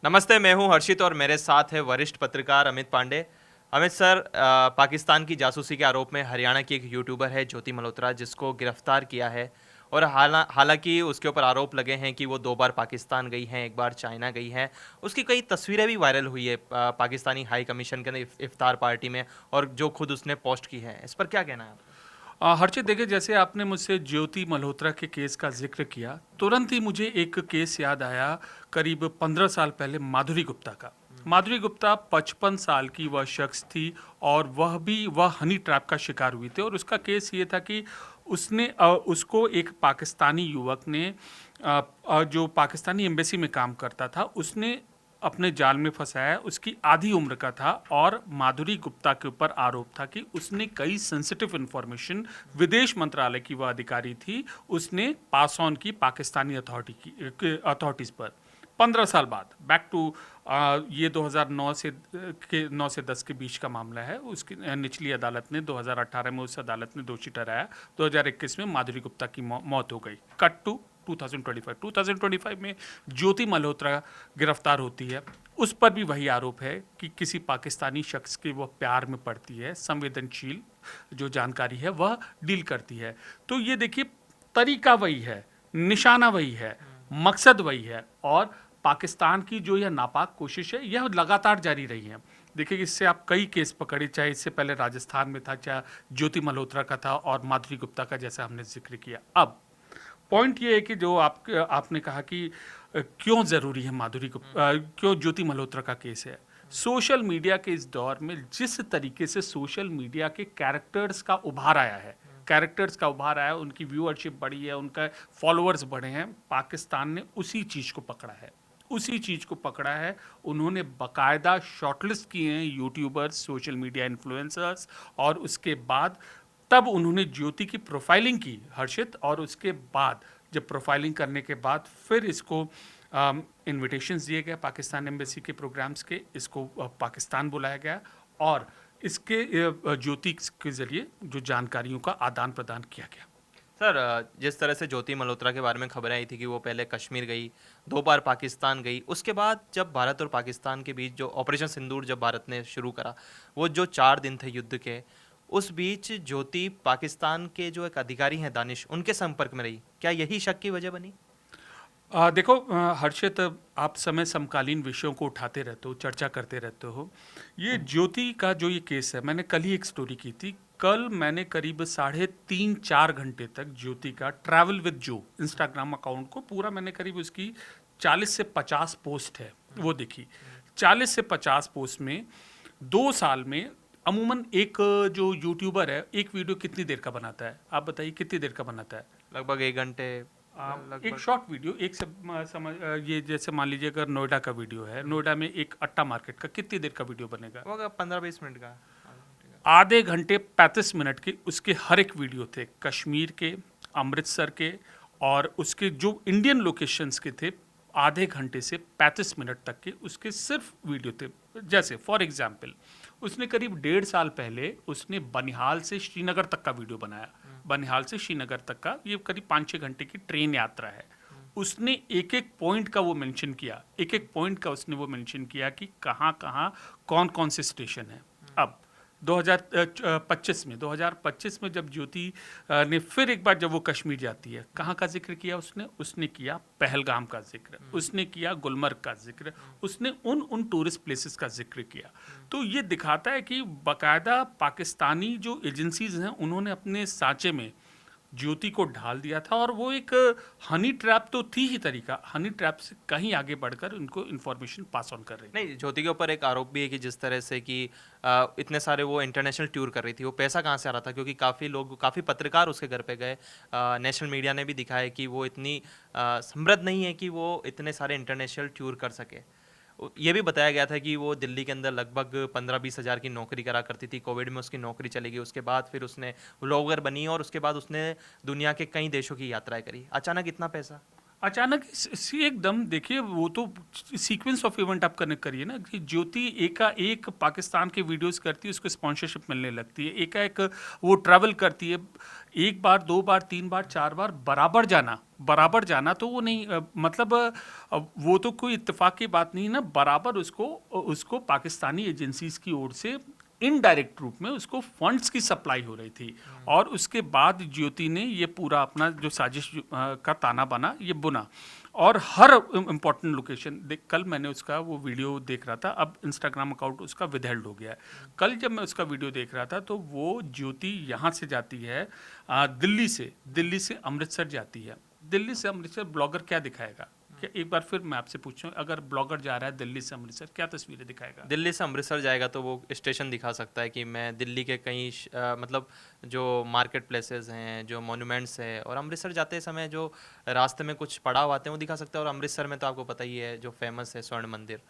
नमस्ते, मैं हूं हर्षित और मेरे साथ है वरिष्ठ पत्रकार अमित पांडे। अमित सर, पाकिस्तान की जासूसी के आरोप में हरियाणा की एक यूट्यूबर है ज्योति मल्होत्रा, जिसको गिरफ्तार किया है। और हालांकि उसके ऊपर आरोप लगे हैं कि वो 2 बार पाकिस्तान गई हैं, 1 बार चाइना गई हैं। उसकी कई तस्वीरें भी वायरल हुई है पाकिस्तानी हाई कमीशन के इफ्तार पार्टी में, और जो खुद उसने पोस्ट की है। इस पर क्या कहना है आपका? हर्षित, देखिए, जैसे आपने मुझसे ज्योति मल्होत्रा के केस का जिक्र किया, तुरंत ही मुझे एक केस याद आया। करीब 15 साल पहले माधुरी गुप्ता का। माधुरी गुप्ता 55 साल की वह शख्स थी, और वह हनी ट्रैप का शिकार हुई थी। और उसका केस ये था कि उसको एक पाकिस्तानी युवक ने, जो पाकिस्तानी एम्बेसी में काम करता था, उसने अपने जाल में फंसाया। उसकी आधी उम्र का था, और माधुरी गुप्ता के ऊपर आरोप था कि उसने कई सेंसिटिव इंफॉर्मेशन, विदेश मंत्रालय की वह अधिकारी थी, उसने पास ऑन की पाकिस्तानी अथॉरिटीज पर। 15 साल बाद, बैक टू, ये 2009 से 10 के बीच का मामला है। उसकी निचली अदालत ने 2018 में उस अदालत ने दोषी ठहराया। 2021 में माधुरी गुप्ता की मौत हो गई। कट टू 2025 में ज्योति मल्होत्रा गिरफ्तार होती है। उस पर भी वही आरोप है कि किसी पाकिस्तानी शख्स के वह प्यार में पड़ती है, संवेदनशील जो जानकारी है वह डील करती है। तो ये देखिए, तरीका वही है, निशाना वही है, मकसद वही है, और पाकिस्तान की जो यह नापाक कोशिश है यह लगातार जारी रही है। देखिए, इससे आप कई केस पकड़े, चाहे इससे पहले राजस्थान में था, चाहे ज्योति मल्होत्रा का था, और माधुरी गुप्ता का, जैसा हमने जिक्र किया। अब पॉइंट ये है कि जो आपने कहा कि क्यों ज़रूरी है क्यों ज्योति मल्होत्रा का केस है। सोशल मीडिया के इस दौर में जिस तरीके से सोशल मीडिया के कैरेक्टर्स का उभार आया, उनकी व्यूअरशिप बढ़ी है, उनका फॉलोअर्स बढ़े हैं, पाकिस्तान ने उसी चीज़ को पकड़ा है। उन्होंने बकायदा शॉर्टलिस्ट किए हैं यूट्यूबर्स, सोशल मीडिया इन्फ्लुएंसर्स, और उसके बाद तब उन्होंने ज्योति की प्रोफाइलिंग की, हर्षित। और उसके बाद, जब प्रोफाइलिंग करने के बाद, फिर इसको इनविटेशंस दिए गए पाकिस्तान एम्बेसी के प्रोग्राम्स के, इसको पाकिस्तान बुलाया गया, और इसके ज्योति के जरिए जो जानकारियों का आदान प्रदान किया गया। सर, जिस तरह से ज्योति मल्होत्रा के बारे में खबरें आई थी कि वो पहले कश्मीर गई, 2 बार पाकिस्तान गई, उसके बाद जब भारत और पाकिस्तान के बीच जो ऑपरेशन सिंदूर जब भारत ने शुरू करा, वो जो 4 दिन थे युद्ध के, उस बीच ज्योति पाकिस्तान के जो एक अधिकारी हैं दानिश, उनके संपर्क में रही। क्या यही शक की वजह बनी? देखो, हर्षित, आप समय समकालीन विषयों को उठाते रहते हो, चर्चा करते रहते हो। ये ज्योति का जो ये केस है, मैंने कल ही एक स्टोरी की थी। कल मैंने करीब 3.5-4 घंटे तक ज्योति का ट्रैवल विद जो इंस्टाग्राम अकाउंट को पूरा, मैंने करीब उसकी 40 से 50 पोस्ट है वो देखी। 40 से 50 पोस्ट में 2 साल में अमूमन एक जो यूट्यूबर है, एक वीडियो कितनी देर का बनाता है? आप बताइए, कितनी देर का बनाता है? लगभग 1 घंटे। एक लगभग। शॉर्ट वीडियो, एक से ये जैसे मान लीजिए, अगर नोएडा का वीडियो है, नोएडा में एक अट्टा मार्केट का, कितनी देर का वीडियो बनेगा? वो 15-20 मिनट का। आधे घंटे 35 मिनट के उसके हर एक वीडियो थे, कश्मीर के, अमृतसर के, और उसके जो इंडियन लोकेशंस के थे। आधे घंटे से 35 मिनट तक के उसके सिर्फ वीडियो थे। जैसे फॉर एग्जाम्पल, उसने करीब 1.5 साल पहले उसने बनिहाल से श्रीनगर तक का वीडियो बनाया। बनिहाल से श्रीनगर तक का ये करीब 5-6 घंटे की ट्रेन यात्रा है। उसने एक एक पॉइंट का वो मेंशन किया, एक एक पॉइंट का उसने वो मेंशन किया कि कहाँ कहाँ कौन कौन से स्टेशन है। अब 2025 में जब ज्योति ने फिर एक बार, जब वो कश्मीर जाती है, कहाँ का जिक्र किया उसने? उसने किया पहलगाम का जिक्र, उसने किया गुलमर्ग का जिक्र, उसने उन उन टूरिस्ट प्लेसेस का जिक्र किया। तो ये दिखाता है कि बाकायदा पाकिस्तानी जो एजेंसीज हैं, उन्होंने अपने सांचे में ज्योति को ढाल दिया था। और वो एक हनी ट्रैप तो थी ही, तरीका हनी ट्रैप से कहीं आगे बढ़कर उनको इन्फॉर्मेशन पास ऑन कर रही थी। नहीं, ज्योति के ऊपर एक आरोप भी है कि जिस तरह से कि इतने सारे वो इंटरनेशनल टूर कर रही थी, वो पैसा कहाँ से आ रहा था? क्योंकि काफ़ी लोग, काफ़ी पत्रकार उसके घर पे गए। नेशनल मीडिया ने भी दिखाया कि वो इतनी समृद्ध नहीं है कि वो इतने सारे इंटरनेशनल टूर कर सके। ये भी बताया गया था कि वो दिल्ली के अंदर लगभग 15-20 हज़ार की नौकरी करा करती थी। कोविड में उसकी नौकरी चली गई, उसके बाद फिर उसने व्लॉगर बनी, और उसके बाद उसने दुनिया के कई देशों की यात्राएं करी। अचानक इतना पैसा? अचानक एकदम देखिए, वो तो सीक्वेंस ऑफ इवेंट आप कनेक्ट करिए ना कि ज्योति एकाएक पाकिस्तान के वीडियोस करती है, उसको स्पॉन्सरशिप मिलने लगती है, एकाएक वो ट्रैवल करती है, एक बार, दो बार, तीन बार, चार बार, बराबर जाना तो वो नहीं, मतलब वो तो कोई इत्तेफाक की बात नहीं ना, बराबर उसको उसको पाकिस्तानी एजेंसीज की ओर से इनडायरेक्ट रूप में उसको फंड्स की सप्लाई हो रही थी। और उसके बाद ज्योति ने ये पूरा अपना जो साजिश का ताना बाना ये बुना, और हर इम्पोर्टेंट लोकेशन देख, कल मैंने उसका वो वीडियो देख रहा था, अब इंस्टाग्राम अकाउंट उसका विदहेल्ड हो गया है। कल जब मैं उसका वीडियो देख रहा था तो वो ज्योति यहाँ से जाती है, दिल्ली से अमृतसर जाती है। दिल्ली से अमृतसर ब्लॉगर क्या दिखाएगा? क्या, एक बार फिर मैं आपसे पूछूं, अगर ब्लॉगर जा रहा है दिल्ली से अमृतसर, क्या तस्वीरें दिखाएगा? दिल्ली से अमृतसर जाएगा तो वो स्टेशन दिखा सकता है कि मैं दिल्ली के कई मतलब जो मार्केट प्लेसेस हैं, जो मॉन्यूमेंट्स हैं, और अमृतसर जाते समय जो रास्ते में कुछ पड़ाव आते हैं वो दिखा सकता है। और अमृतसर में तो आपको पता ही है जो फेमस है स्वर्ण मंदिर,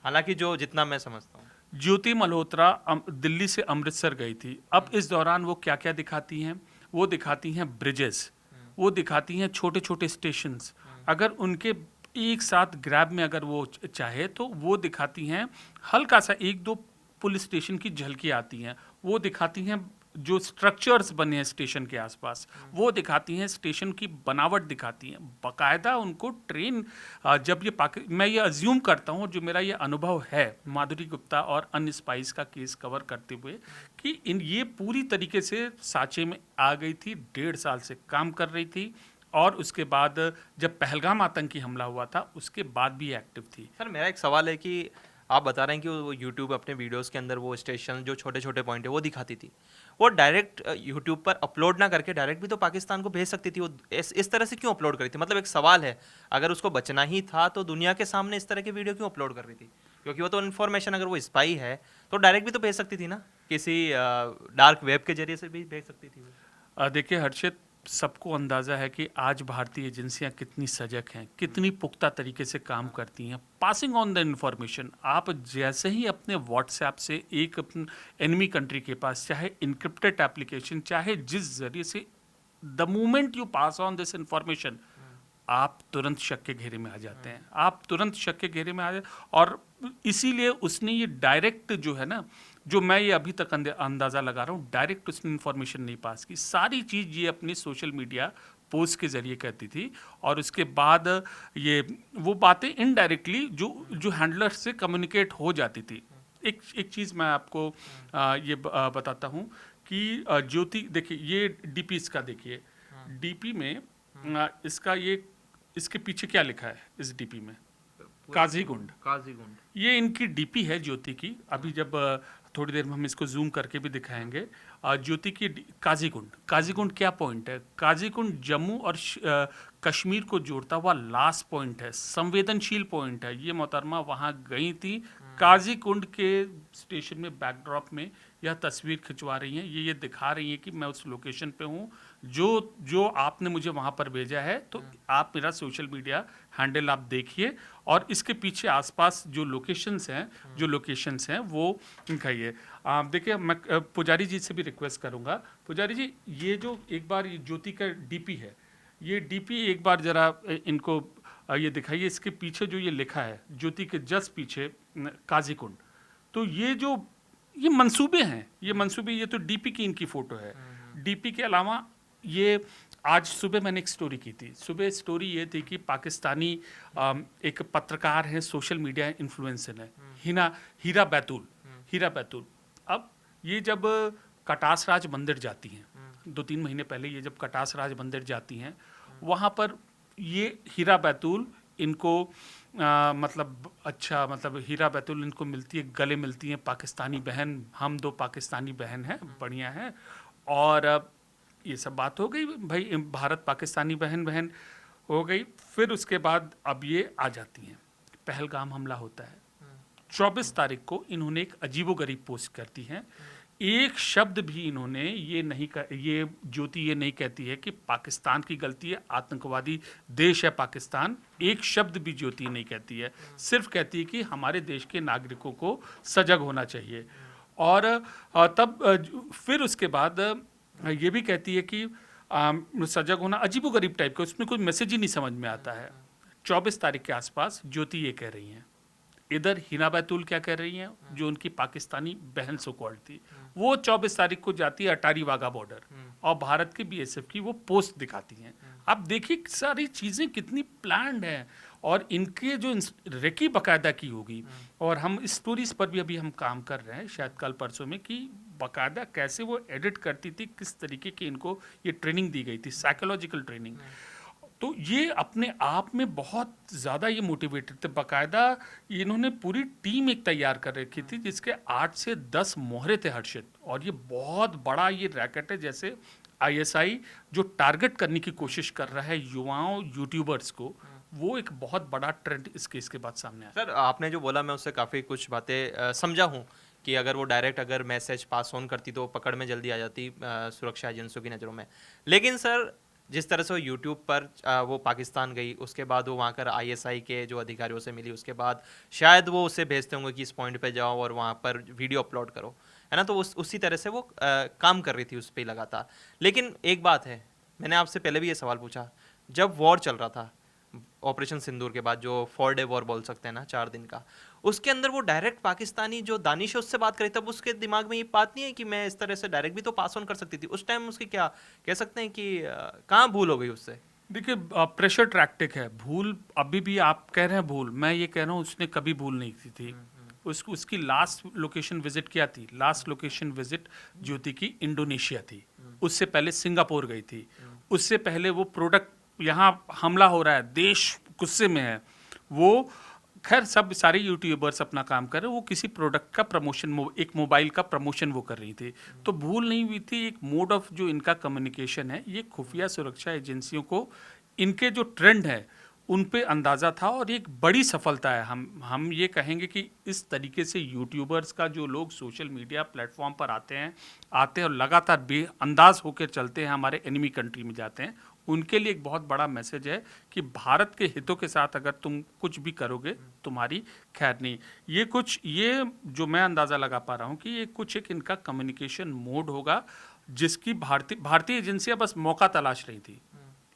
हालांकि जो जितना मैं समझता हूँ। ज्योति मल्होत्रा दिल्ली से अमृतसर गई थी। अब इस दौरान वो क्या क्या दिखाती हैं? वो दिखाती हैं ब्रिजेस, वो दिखाती हैं छोटे छोटे स्टेशंस, अगर उनके एक साथ ग्रैब में अगर वो चाहे तो वो दिखाती हैं, हल्का सा एक दो पुलिस स्टेशन की झलकी आती हैं, वो दिखाती हैं जो स्ट्रक्चर्स बने हैं स्टेशन के आसपास, वो दिखाती हैं, स्टेशन की बनावट दिखाती हैं बाकायदा उनको ट्रेन। जब ये मैं ये अज्यूम करता हूँ, जो मेरा ये अनुभव है माधुरी गुप्ता और अन्य स्पाइस का केस कवर करते हुए, कि ये पूरी तरीके से सांचे में आ गई थी, 1.5 साल से काम कर रही थी, और उसके बाद जब पहलगाम आतंकी हमला हुआ था उसके बाद भी एक्टिव थी। सर मेरा एक सवाल है कि आप बता रहे हैं कि वो यूट्यूब अपने वीडियोस के अंदर वो स्टेशन जो छोटे छोटे पॉइंट है वो दिखाती थी, वो डायरेक्ट यूट्यूब पर अपलोड ना करके डायरेक्ट भी तो पाकिस्तान को भेज सकती थी। वो इस तरह से क्यों अपलोड करी थी? मतलब एक सवाल है, अगर उसको बचना ही था तो दुनिया के सामने इस तरह के वीडियो क्यों अपलोड कर रही थी? क्योंकि वो तो इन्फॉर्मेशन, अगर वो स्पाई है तो डायरेक्ट भी तो भेज सकती थी ना, किसी डार्क वेब के जरिए से भी भेज सकती थी वो। देखिए हर्षित, सबको अंदाज़ा है कि आज भारतीय एजेंसियां कितनी सजग हैं, कितनी पुख्ता तरीके से काम करती हैं, पासिंग ऑन द इन्फॉर्मेशन। आप जैसे ही अपने व्हाट्सएप से एक एनिमी कंट्री के पास, चाहे इनक्रिप्टेड एप्लीकेशन, चाहे जिस जरिए से, the moment you pass on this information, आप तुरंत शक के घेरे में आ जाते हैं, आप तुरंत शक के घेरे में आ जाते। और इसीलिए उसने ये डायरेक्ट जो है ना, जो मैं ये अभी तक अंदाज़ा लगा रहा हूँ, डायरेक्ट उसने इन्फॉर्मेशन नहीं पास की, सारी चीज़ ये अपनी सोशल मीडिया पोस्ट के जरिए करती थी। और उसके बाद ये वो बातें इनडायरेक्टली जो हैंडलर से कम्युनिकेट हो जाती थी। एक चीज़ मैं आपको बताता हूँ कि ज्योति, देखिए ये डीपी इसका, देखिए डीपी में इसके पीछे क्या लिखा है इस डीपी में? काजीगुंड। ये इनकी डीपी है ज्योति की। अभी जब थोड़ी देर में हम इसको जूम करके भी दिखाएंगे। ज्योति की काजीगुंड क्या पॉइंट है? काजीगुंड जम्मू और कश्मीर को जोड़ता हुआ लास्ट पॉइंट है, संवेदनशील पॉइंट है। ये मोहतरमा वहाँ गई थी, काजीगुंड के स्टेशन में बैकड्रॉप में यह तस्वीर खिंचवा रही हैं, ये दिखा रही हैं कि मैं उस लोकेशन पे हूँ जो आपने मुझे वहाँ पर भेजा है। तो आप मेरा सोशल मीडिया हैंडल आप देखिए, और इसके पीछे आसपास जो लोकेशंस हैं वो दिखाइए। देखिए, मैं पुजारी जी से भी रिक्वेस्ट करूँगा, पुजारी जी ये जो एक बार ये ज्योति का डीपी है, ये डीपी एक बार ज़रा इनको ये दिखाइए। इसके पीछे जो ये लिखा है, ज्योति के जस्ट पीछे काजीकुंड, तो ये मंसूबे हैं, ये तो डीपी की इनकी फ़ोटो है। डीपी के अलावा ये आज सुबह मैंने एक स्टोरी की थी। सुबह स्टोरी ये थी कि पाकिस्तानी एक पत्रकार है, सोशल मीडिया इन्फ्लुएंसर है, हीरा बैतूल। अब ये जब कटास राज मंदिर जाती हैं, 2-3 महीने पहले ये जब कटास राज मंदिर जाती हैं, वहाँ पर ये हीरा बैतूल इनको मतलब हीरा बैतूल इनको मिलती है, गले मिलती हैं, पाकिस्तानी बहन, हम 2 पाकिस्तानी बहन हैं, बढ़िया हैं। और ये सब बात हो गई भाई, भारत पाकिस्तानी बहन हो गई। फिर उसके बाद अब ये आ जाती हैं, पहलगाम हमला होता है। 24 तारीख को इन्होंने एक अजीबोगरीब पोस्ट करती हैं। एक शब्द भी इन्होंने ये ज्योति ये नहीं कहती है कि पाकिस्तान की गलती है, आतंकवादी देश है पाकिस्तान, एक शब्द भी ज्योति नहीं कहती है। सिर्फ कहती है कि हमारे देश के नागरिकों को सजग होना चाहिए। और तब फिर उसके बाद ये भी कहती है कि सजग होना अजीबोगरीब टाइप का, उसमें कोई मैसेज ही नहीं समझ में आता है। 24 तारीख के आसपास ज्योति ये कह रही हैं, इधर हिना बैतूल क्या कह रही हैं, जो उनकी पाकिस्तानी बहन सो कॉल्ड थी, वो 24 तारीख को जाती है अटारी वाघा बॉर्डर और भारत के बीएसएफ की वो पोस्ट दिखाती हैं। आप देखिए सारी चीज़ें कितनी प्लान्ड हैं और इनके जो रेकी बाकायदा की होगी। और हम इस स्टोरीज पर भी अभी हम काम कर रहे हैं, शायद कल परसों में, कि बाकायदा कैसे वो एडिट करती थी, किस तरीके की इनको ये ट्रेनिंग दी गई थी, साइकोलॉजिकल ट्रेनिंग। तो ये अपने आप में बहुत ज़्यादा ये मोटिवेटेड थे। बाकायदा इन्होंने पूरी टीम एक तैयार कर रखी थी जिसके 8 से 10 मोहरे थे हर्षित। और ये बहुत बड़ा ये रैकेट है, जैसे आईएसआई जो टारगेट करने की कोशिश कर रहा है युवाओं यूट्यूबर्स को, वो एक बहुत बड़ा ट्रेंड इस केस के बाद सामने आया। सर आपने जो बोला मैं उससे काफ़ी कुछ बातें समझा हूँ कि अगर वो डायरेक्ट अगर मैसेज पास ऑन करती तो पकड़ में जल्दी आ जाती सुरक्षा एजेंसियों की नज़रों में। लेकिन सर जिस तरह से वो यूट्यूब पर वो पाकिस्तान गई, उसके बाद वो वहाँ कर आईएसआई के जो अधिकारियों से मिली, उसके बाद शायद वो उसे भेजते होंगे कि इस पॉइंट पे जाओ और वहाँ पर वीडियो अपलोड करो, है ना। तो उसी तरह से वो काम कर रही थी उस पर लगातार। लेकिन एक बात है, मैंने आपसे पहले भी ये सवाल पूछा, जब वॉर चल रहा था ऑपरेशन सिंदूर के बाद, जो 4 डे वॉर बोल सकते हैं ना, 4 दिन का, उसके अंदर वो डायरेक्ट पाकिस्तानी जो दानिश है उससे बात करी, तब उसके दिमाग में ये बात नहीं है कि मैं इस तरह से डायरेक्ट भी तो पास ऑन कर सकती थी उस टाइम। उसकी क्या कह सकते हैं कि कहाँ भूल हो गई उससे? देखिए प्रेशर टैक्टिक है, भूल अभी भी आप कह रहे हैं भूल, मैं ये कह रहा हूँ उसने कभी भूल नहीं की थी। उसकी लास्ट लोकेशन विजिट क्या थी? लास्ट लोकेशन विजिट ज्योति की इंडोनेशिया थी, उससे पहले सिंगापुर गई थी, उससे पहले वो प्रोडक्ट, यहाँ हमला हो रहा है, देश गुस्से में है, वो खैर सब सारे यूट्यूबर्स अपना काम कर रहे हैं, वो किसी प्रोडक्ट का प्रमोशन, एक मोबाइल का प्रमोशन वो कर रही थी। तो भूल नहीं हुई थी, एक मोड ऑफ जो इनका कम्युनिकेशन है, ये खुफिया सुरक्षा एजेंसियों को इनके जो ट्रेंड है उन पे अंदाज़ा था और एक बड़ी सफलता है। हम ये कहेंगे कि इस तरीके से यूट्यूबर्स का जो लोग सोशल मीडिया प्लेटफॉर्म पर आते हैं और लगातार बेअंदाज होकर चलते हैं, हमारे एनिमी कंट्री में जाते हैं, उनके लिए एक बहुत बड़ा मैसेज है कि भारत के हितों के साथ अगर तुम कुछ भी करोगे तुम्हारी खैर नहीं। ये जो मैं अंदाज़ा लगा पा रहा हूँ कि ये कुछ एक इनका कम्युनिकेशन मोड होगा जिसकी भारतीय एजेंसियां बस मौका तलाश रही थी।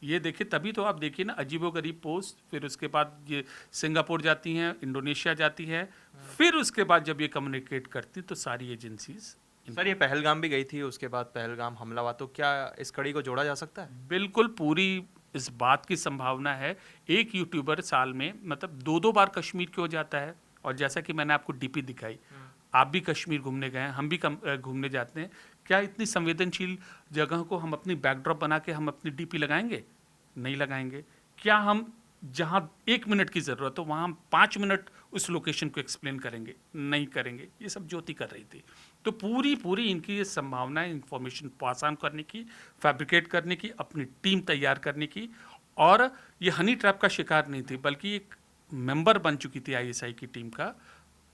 ये देखिए, तभी तो आप देखिए ना, अजीबोगरीब पोस्ट, फिर उसके बाद ये सिंगापुर जाती हैं, इंडोनेशिया जाती है, फिर उसके बाद जब ये कम्युनिकेट करती तो सारी एजेंसीज। सर ये पहलगाम भी गई थी, उसके बाद पहलगाम हमला हुआ, तो क्या इस कड़ी को जोड़ा जा सकता है? बिल्कुल पूरी इस बात की संभावना है। एक यूट्यूबर साल में मतलब 2-2 बार कश्मीर क्यों जाता है? और जैसा कि मैंने आपको डीपी दिखाई, आप भी कश्मीर घूमने गए हैं, हम भी घूमने जाते हैं, क्या इतनी संवेदनशील जगह को हम अपनी बैकड्रॉप बना के हम अपनी डीपी लगाएंगे? नहीं लगाएंगे। क्या हम जहां 1 मिनट की ज़रूरत हो वहां हम 5 मिनट उस लोकेशन को एक्सप्लेन करेंगे? नहीं करेंगे। ये सब ज्योति कर रही थी। तो पूरी इनकी ये संभावना है इंफॉर्मेशन पास ऑन करने की, फैब्रिकेट करने की, अपनी टीम तैयार करने की। और ये हनी ट्रैप का शिकार नहीं थी, बल्कि एक मेंबर बन चुकी थी आईएसआई की टीम का,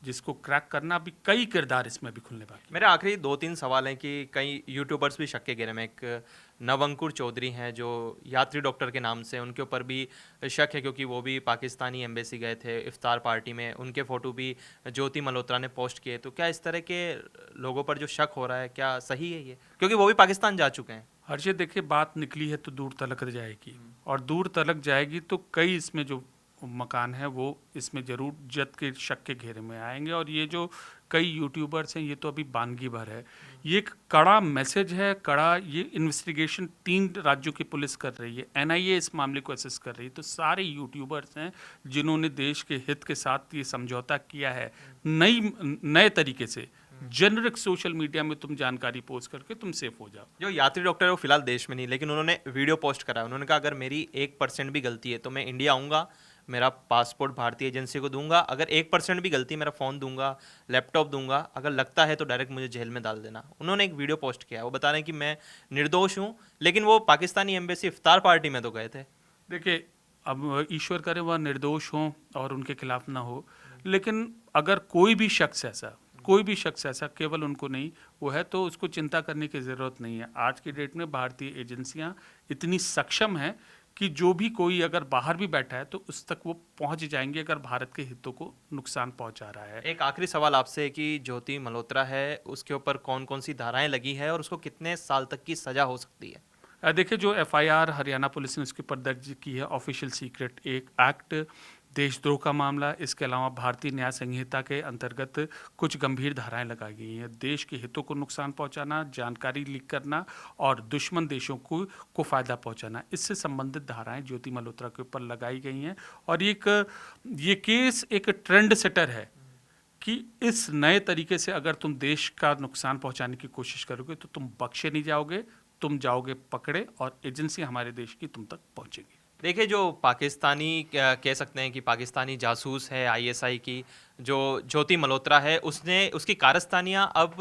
जिसको क्रैक करना, भी कई किरदार इसमें भी खुलने बाकी। मेरे आखिरी 2-3 सवाल हैं कि कई यूट्यूबर्स भी शक के घेरे में, एक नवंकुर चौधरी हैं जो यात्री डॉक्टर के नाम से, उनके ऊपर भी शक है क्योंकि वो भी पाकिस्तानी एम्बेसी गए थे इफ्तार पार्टी में, उनके फ़ोटो भी ज्योति मल्होत्रा ने पोस्ट किए। तो क्या इस तरह के लोगों पर जो शक हो रहा है क्या सही है ये, क्योंकि वो भी पाकिस्तान जा चुके हैं? हर्षित देखिए, बात निकली है तो दूर तलक जाएगी, और दूर तलक जाएगी तो कई इसमें जो मकान है वो इसमें जरूर जद के शक के घेरे में आएंगे। और ये जो कई यूट्यूबर्स हैं ये तो अभी बानगी भर है। ये एक कड़ा मैसेज है, कड़ा ये इन्वेस्टिगेशन 3 राज्यों की पुलिस कर रही है, एनआईए इस मामले को असेस कर रही है। तो सारे यूट्यूबर्स हैं जिन्होंने देश के हित के साथ ये समझौता किया है, नए तरीके से जेनरिक सोशल मीडिया में तुम जानकारी पोस्ट करके तुम सेफ हो जाओ। जो यात्री डॉक्टर है वो फिलहाल देश में नहीं, लेकिन उन्होंने वीडियो पोस्ट करा है। उन्होंने कहा अगर मेरी 1% भी गलती है तो मैं इंडिया आऊँगा, मेरा पासपोर्ट भारतीय एजेंसी को दूंगा, अगर 1% भी गलती, मेरा फ़ोन दूंगा, लैपटॉप दूंगा, अगर लगता है तो डायरेक्ट मुझे जेल में डाल देना। उन्होंने एक वीडियो पोस्ट किया, वो बता रहे हैं कि मैं निर्दोष हूँ, लेकिन वो पाकिस्तानी एम्बेसी इफ्तार पार्टी में तो गए थे। देखिए, अब ईश्वर करे वह निर्दोष हो और उनके खिलाफ ना हो, लेकिन अगर कोई भी शख्स ऐसा केवल उनको नहीं वो है, तो उसको चिंता करने की ज़रूरत नहीं है। आज की डेट में भारतीय एजेंसियां इतनी सक्षम हैं कि जो भी कोई अगर बाहर भी बैठा है तो उस तक वो पहुंच जाएंगे अगर भारत के हितों को नुकसान पहुंचा रहा है। एक आखिरी सवाल आपसे कि ज्योति मल्होत्रा है, उसके ऊपर कौन कौन सी धाराएं लगी है और उसको कितने साल तक की सजा हो सकती है? देखिए, जो एफआईआर हरियाणा पुलिस ने उसके ऊपर दर्ज की है, ऑफिशियल सीक्रेट एक एक्ट, देशद्रोह का मामला, इसके अलावा भारतीय न्याय संहिता के अंतर्गत कुछ गंभीर धाराएं लगाई गई हैं। देश के हितों को नुकसान पहुंचाना, जानकारी लीक करना और दुश्मन देशों को फायदा पहुंचाना, इससे संबंधित धाराएं ज्योति मल्होत्रा के ऊपर लगाई गई हैं। और ये केस एक ट्रेंड सेटर है कि इस नए तरीके से अगर तुम देश का नुकसान पहुंचाने की कोशिश करोगे तो तुम बख्शे नहीं जाओगे, तुम जाओगे पकड़े और एजेंसी हमारे देश की तुम तक पहुंचेगी। देखिए, जो पाकिस्तानी कह सकते हैं कि पाकिस्तानी जासूस है आईएसआई की, जो ज्योति मल्होत्रा है, उसने उसकी कारस्तानियाँ अब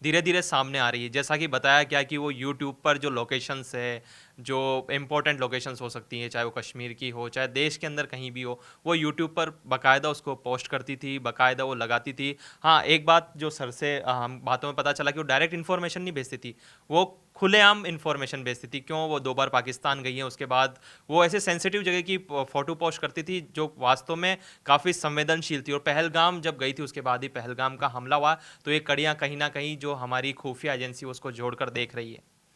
धीरे धीरे सामने आ रही है। जैसा कि बताया गया कि वो यूट्यूब पर जो लोकेशंस है, जो इम्पोर्टेंट लोकेशंस हो सकती हैं, चाहे वो कश्मीर की हो, चाहे देश के अंदर कहीं भी हो, वो यूट्यूब पर बाकायदा उसको पोस्ट करती थी, बाकायदा वो लगाती थी। हाँ, एक बात जो सर से हम बातों में पता चला कि वो डायरेक्ट इन्फॉर्मेशन नहीं भेजती थी, वो खुलेआम इन्फॉर्मेशन भेजती थी। क्यों? वो 2 बार पाकिस्तान गई हैं, उसके बाद वो ऐसे सेंसिटिव जगह की फ़ोटो पोस्ट करती थी जो वास्तव में काफ़ी संवेदनशील थी। और पहलगाम जब गई थी, उसके बाद ही पहलगाम का हमला हुआ, तो ये कड़ियाँ कहीं न कहीं जो हमारी खुफिया एजेंसी उसको जोड़कर देख रही है।